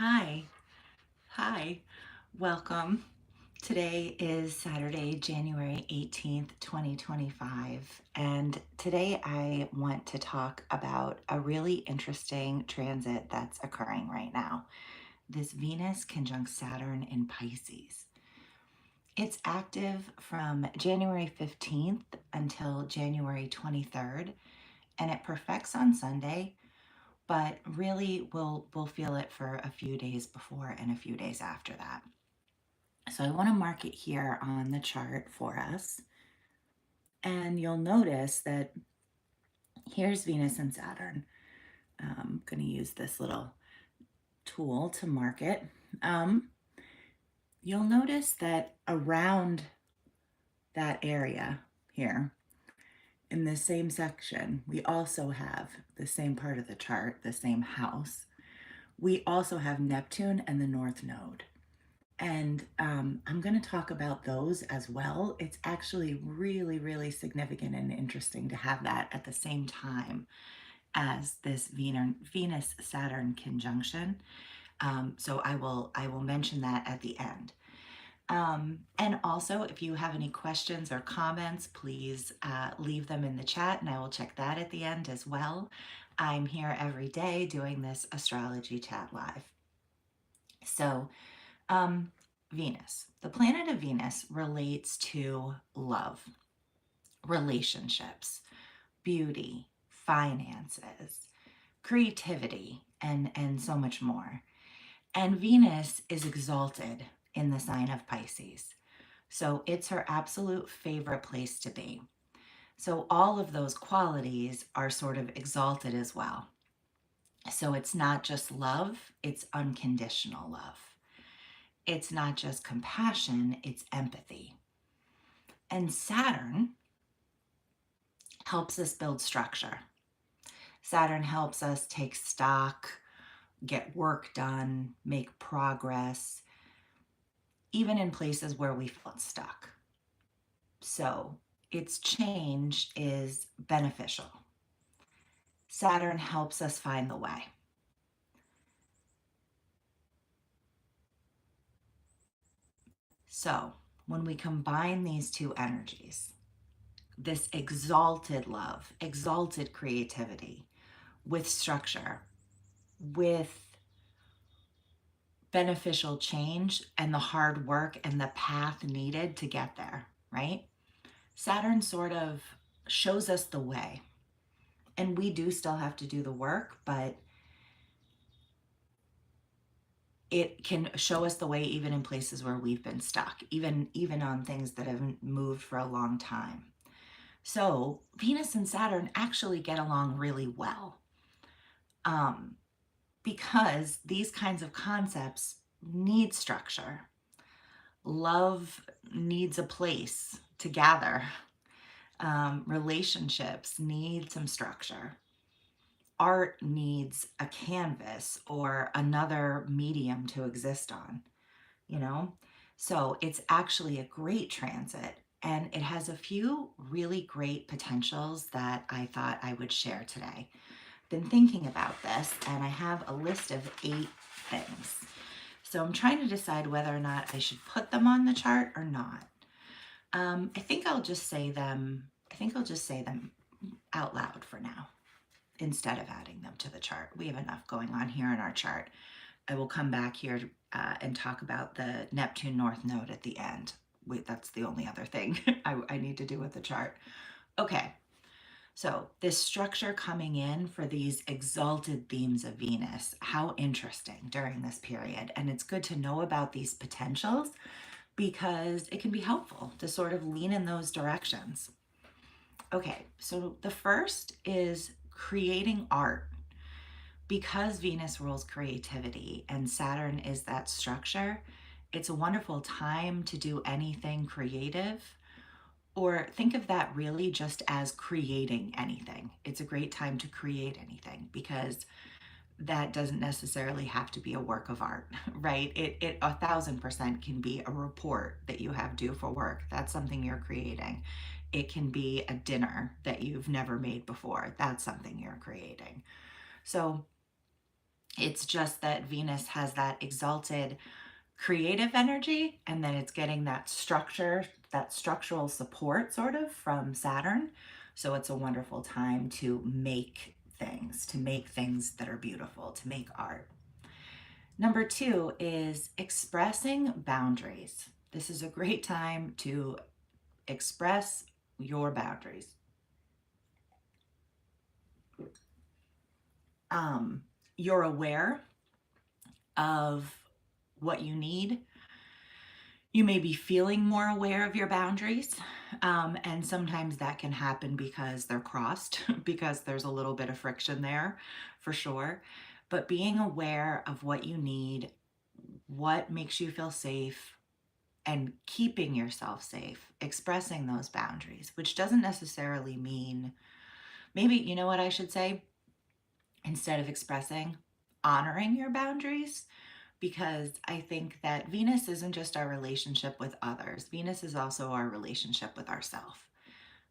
Hi, hi, welcome. Today is Saturday, January 18th, 2025, and today I want to talk about a really interesting transit that's occurring right now. This Venus conjunct Saturn in Pisces. It's active from January 15th until January 23rd, and it perfects on Sunday, but really we'll feel it for a few days before and a few days after that. So I want to mark it here on the chart for us. And you'll notice that here's Venus and Saturn. I'm going to use this little tool to mark it. Um, you'll notice that around that area here, in the same section, we also have the same part of the chart, the same house. We also have Neptune and the North Node. And I'm going to talk about those as well. It's actually really, really significant and interesting to have that at the same time as this Venus Saturn conjunction. So I will mention that at the end. And also, if you have any questions or comments, please leave them in the chat, and I will check that at the end as well. I'm here every day doing this astrology chat live. So Venus. The planet of Venus relates to love, relationships, beauty, finances, creativity, and so much more. And Venus is exalted in the sign of Pisces. So it's her absolute favorite place to be. So all of those qualities are sort of exalted as well. So it's not just love, it's unconditional love. It's not just compassion, it's empathy. And Saturn helps us build structure. Saturn helps us take stock, get work done, make progress, even in places where we felt stuck. So its change is beneficial. Saturn helps us find the way. So when we combine these two energies, this exalted love, exalted creativity with structure, with beneficial change and the hard work and the path needed to get there, right? Saturn sort of shows us the way. And we do still have to do the work, but it can show us the way even in places where we've been stuck, even on things that haven't moved for a long time. So Venus and Saturn actually get along really well. Because these kinds of concepts need structure. Love needs a place to gather. Relationships need some structure. Art needs a canvas or another medium to exist on, you know? So it's actually a great transit, and it has a few really great potentials that I thought I would share today. Been thinking about this, and I have a list of 8 things. So I'm trying to decide whether or not I should put them on the chart or not. I think I'll just say them. I think I'll just say them out loud for now instead of adding them to the chart. We have enough going on here in our chart. I will come back here and talk about the Neptune North Node at the end. Wait, that's the only other thing I need to do with the chart. Okay, so this structure coming in for these exalted themes of Venus, how interesting during this period. And it's good to know about these potentials because it can be helpful to sort of lean in those directions. Okay, so the first is creating art. Because Venus rules creativity and Saturn is that structure, it's a wonderful time to do anything creative, or think of that really just as creating anything. It's a great time to create anything because that doesn't necessarily have to be a work of art, right? It 1,000% can be a report that you have due for work. That's something you're creating. It can be a dinner that you've never made before. That's something you're creating. So It's just that Venus has that exalted creative energy, and then it's getting that structure, that structural support sort of from Saturn. So it's a wonderful time to make things that are beautiful, to make art. Number two is expressing boundaries. This is a great time to express your boundaries. Um, you're aware of what you need. You may be feeling more aware of your boundaries. And sometimes that can happen because they're crossed, because there's a little bit of friction there for sure. But being aware of what you need, what makes you feel safe, and keeping yourself safe, expressing those boundaries, which doesn't necessarily mean, maybe, you know what I should say? Instead of expressing, honoring your boundaries, because I think that Venus isn't just our relationship with others, Venus is also our relationship with ourselves.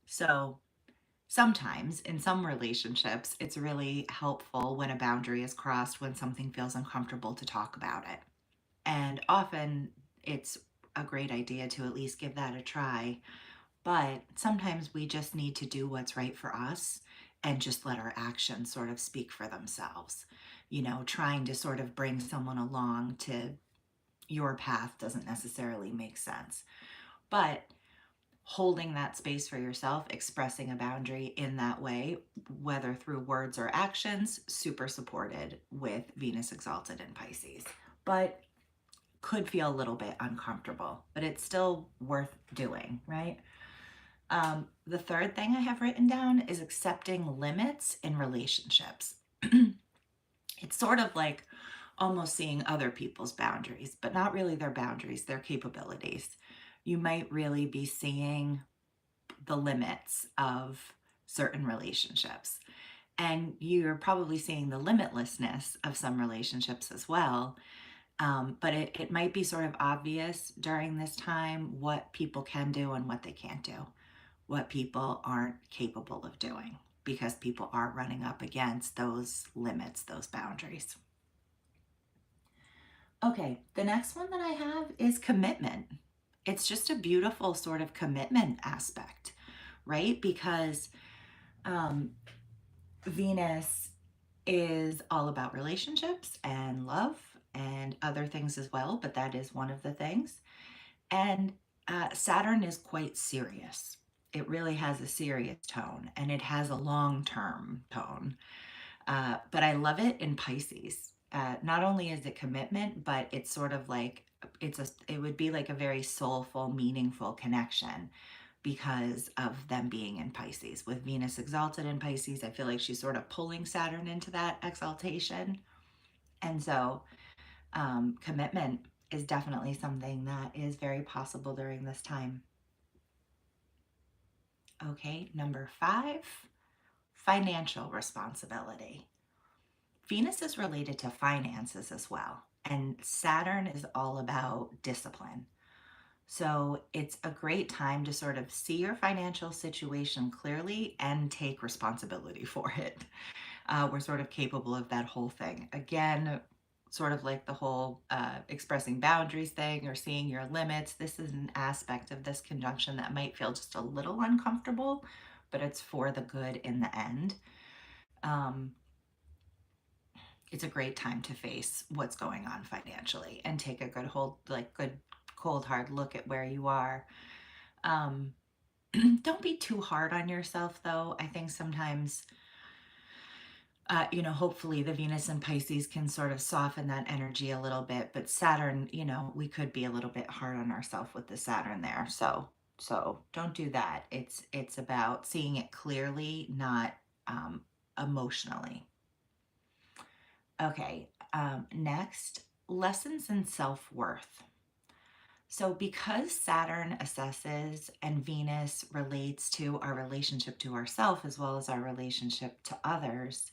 So sometimes in some relationships, it's really helpful when a boundary is crossed, when something feels uncomfortable, to talk about it. And often it's a great idea to at least give that a try. But sometimes we just need to do what's right for us and just let our actions sort of speak for themselves. You know, trying to sort of bring someone along to your path doesn't necessarily make sense. But holding that space for yourself, expressing a boundary in that way, whether through words or actions, super supported with Venus exalted in Pisces. But could feel a little bit uncomfortable, but it's still worth doing, right? The third thing I have written down is accepting limits in relationships. It's sort of like almost seeing other people's boundaries, but not really their boundaries, their capabilities. You might really be seeing the limits of certain relationships. And you're probably seeing the limitlessness of some relationships as well. But it might be sort of obvious during this time what people can do and what they can't do, what people aren't capable of doing, because people are running up against those limits, those boundaries. Okay, the next one that I have is commitment. It's just a beautiful sort of commitment aspect, right? Because um, Venus is all about relationships and love and other things as well, but that is one of the things. And Saturn is quite serious. It really has a serious tone, and it has a long term tone. But I love it in Pisces. Not only is it commitment, but it's sort of like it would be like a very soulful, meaningful connection because of them being in Pisces. With Venus exalted in Pisces, I feel like she's sort of pulling Saturn into that exaltation. And so commitment is definitely something that is very possible during this time. Okay, number five, financial responsibility. Venus is related to finances as well, and Saturn is all about discipline. So it's a great time to sort of see your financial situation clearly and take responsibility for it. We're sort of capable of that whole thing. Again, sort of like the whole expressing boundaries thing or seeing your limits. This is an aspect of this conjunction that might feel just a little uncomfortable, but it's for the good in the end. Um, it's a great time to face what's going on financially and take a good cold hard look at where you are. Um, don't be too hard on yourself, though. I think sometimes, hopefully the Venus and Pisces can sort of soften that energy a little bit. But Saturn, we could be a little bit hard on ourselves with the Saturn there. So don't do that. It's about seeing it clearly, not emotionally. Okay. Next, lessons in self-worth. So, because Saturn assesses and Venus relates to our relationship to ourselves as well as our relationship to others,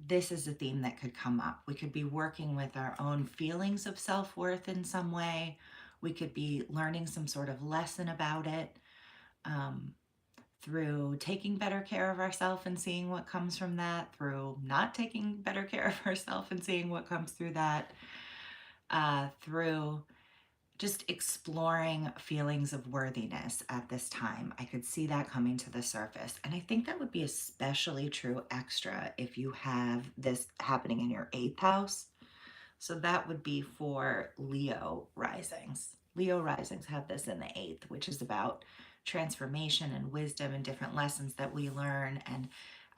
this is a theme that could come up. We could be working with our own feelings of self worth in some way. We could be learning some sort of lesson about it. Um, through taking better care of ourselves and seeing what comes from that, through not taking better care of ourselves and seeing what comes through that, through just exploring feelings of worthiness at this time. I could see that coming to the surface. And I think that would be especially true extra if you have this happening in your eighth house. So that would be for Leo risings. Leo risings have this in the eighth, which is about transformation and wisdom and different lessons that we learn. And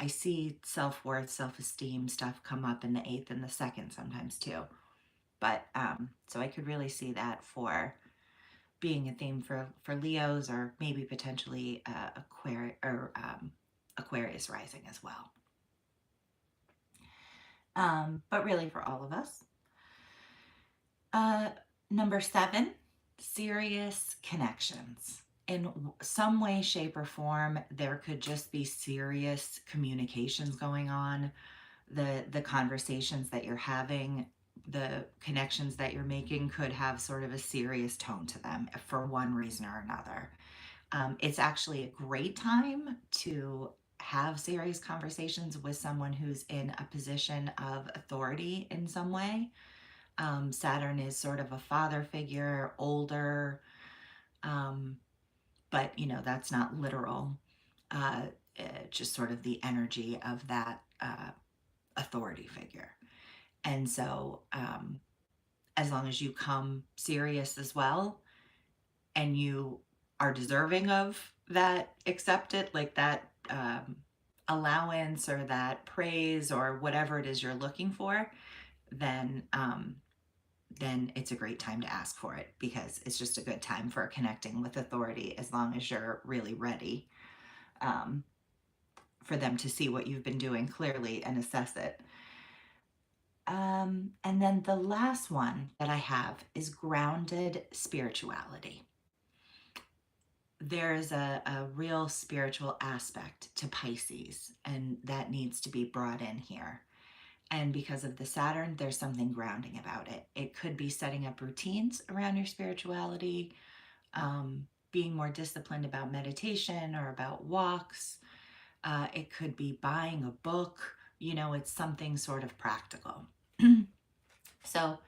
I see self-worth, self-esteem stuff come up in the eighth and the second sometimes too. But so I could really see that for being a theme for Leos, or maybe potentially Aquarius rising as well. But really for all of us. Number 7, serious connections. In some way, shape, or form, there could just be serious communications going on. The conversations that you're having, the connections that you're making could have sort of a serious tone to them for one reason or another. It's actually a great time to have serious conversations with someone who's in a position of authority in some way. Saturn is sort of a father figure, older, but that's not literal. Just sort of the energy of that authority figure. And so, as long as you come serious as well, and you are deserving of that accepted, like that allowance or that praise or whatever it is you're looking for, then it's a great time to ask for it, because it's just a good time for connecting with authority, as long as you're really ready for them to see what you've been doing clearly and assess it. And then the last one that I have is grounded spirituality. There's a real spiritual aspect to Pisces, and that needs to be brought in here. And because of the Saturn, there's something grounding about it. It could be setting up routines around your spirituality, being more disciplined about meditation or about walks. It could be buying a book. It's something sort of practical. So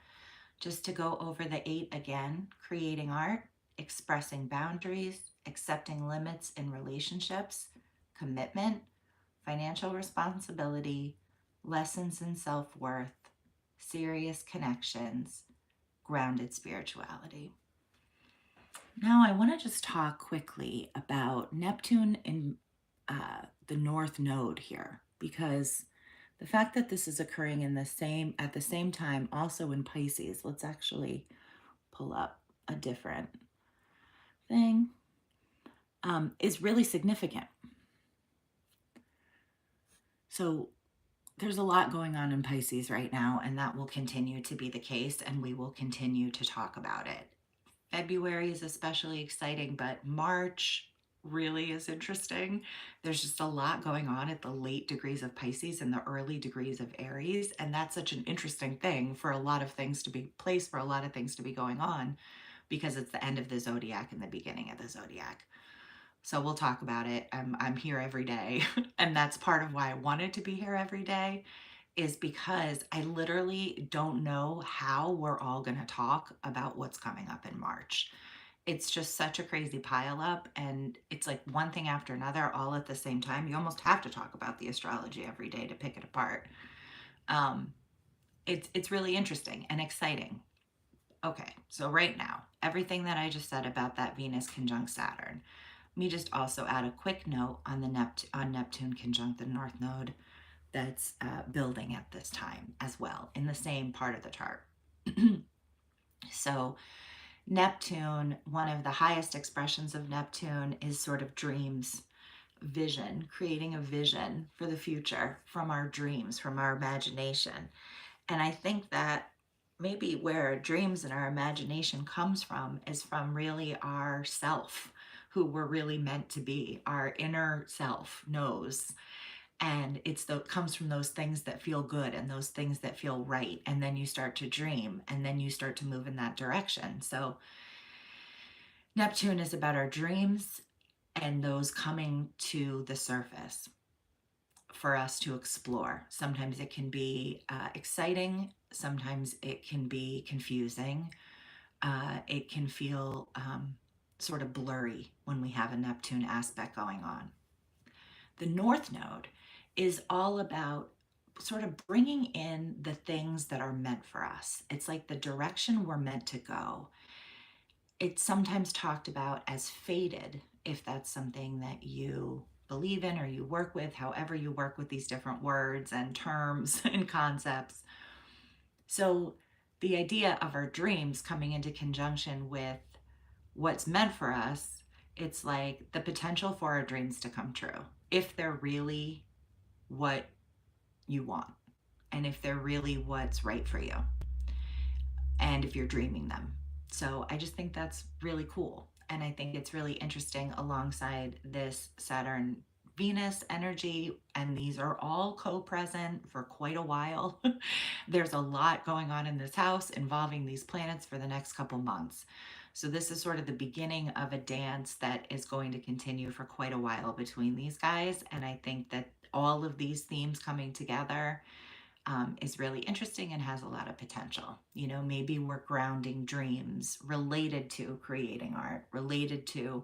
just to go over the 8 again: creating art, expressing boundaries, accepting limits in relationships, commitment, financial responsibility, lessons in self-worth, serious connections, grounded spirituality. Now I want to just talk quickly about Neptune in the North Node here, because the fact that this is occurring at the same time also in Pisces, let's actually pull up a different thing, is really significant. So there's a lot going on in Pisces right now, and that will continue to be the case, and we will continue to talk about it. February is especially exciting, but March really is interesting. There's just a lot going on at the late degrees of Pisces and the early degrees of Aries, and that's such an interesting thing for a lot of things to be placed, for a lot of things to be going on, because it's the end of the zodiac and the beginning of the zodiac. So we'll talk about it. I'm here every day, and that's part of why I wanted to be here every day, is because I literally don't know how we're all going to talk about what's coming up in March. It's just such a crazy pileup, and it's like one thing after another all at the same time. You almost have to talk about the astrology every day to pick it apart. It's really interesting and exciting. Okay, so right now, everything that I just said about that Venus conjunct Saturn, let me just also add a quick note on Neptune conjunct the North Node that's building at this time as well in the same part of the chart. So Neptune, one of the highest expressions of Neptune is sort of dreams, vision, creating a vision for the future from our dreams, from our imagination. And I think that maybe where our dreams and our imagination comes from is from really our self, who we're really meant to be. Our inner self knows. And comes from those things that feel good and those things that feel right. And then you start to dream, and then you start to move in that direction. So Neptune is about our dreams and those coming to the surface for us to explore. Sometimes it can be exciting, sometimes it can be confusing. It can feel sort of blurry when we have a Neptune aspect going on. The North Node is all about sort of bringing in the things that are meant for us. It's like the direction we're meant to go. It's sometimes talked about as fated, if that's something that you believe in or you work with, however you work with these different words and terms and concepts. So the idea of our dreams coming into conjunction with what's meant for us, it's like the potential for our dreams to come true if they're really what you want and if they're really what's right for you and if you're dreaming them. So I just think that's really cool. And I think it's really interesting alongside this Saturn Venus energy, and these are all co present for quite a while. There's a lot going on in this house involving these planets for the next couple months. So, this is sort of the beginning of a dance that is going to continue for quite a while between these guys. And I think that all of these themes coming together is really interesting and has a lot of potential. You know, maybe we're grounding dreams related to creating art, related to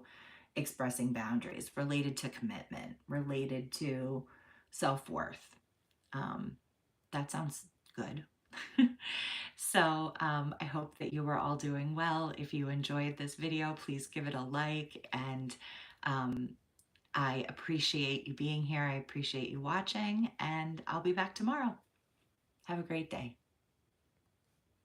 expressing boundaries, related to commitment, related to self worth. Um, that sounds good. So I hope that you are all doing well. If you enjoyed this video, please give it a like. And um, I appreciate you being here. I appreciate you watching. And I'll be back tomorrow. Have a great day.